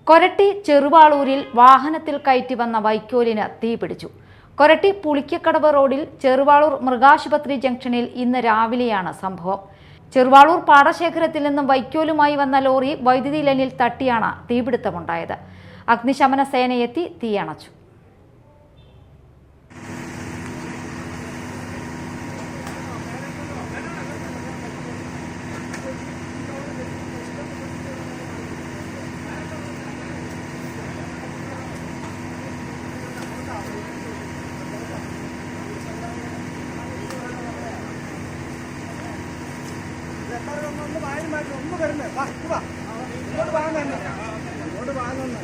കൊരട്ടി ചെറുവാളൂരിൽ വാഹനത്തിൽ കയറ്റി വന്ന വൈക്കോലിന് തീപിടിച്ചു. കൊരട്ടി പുളിക്കക്കടവ് റോഡിൽ ചെറുവാളൂർ മൃഗാശുപത്രി ജംഗ്ഷനിൽ ഇന്ന് രാവിലെയാണ് സംഭവം. ചെറുവാളൂർ പാടശേഖരത്തിൽ നിന്നും വൈക്കോലുമായി വന്ന ലോറി വൈദ്യുതി ലൈനിൽ തട്ടിയാണ് തീപിടുത്തമുണ്ടായത്. അഗ്നിശമന സേനയെത്തി തീയണച്ചു. വാങ്ങുന്നു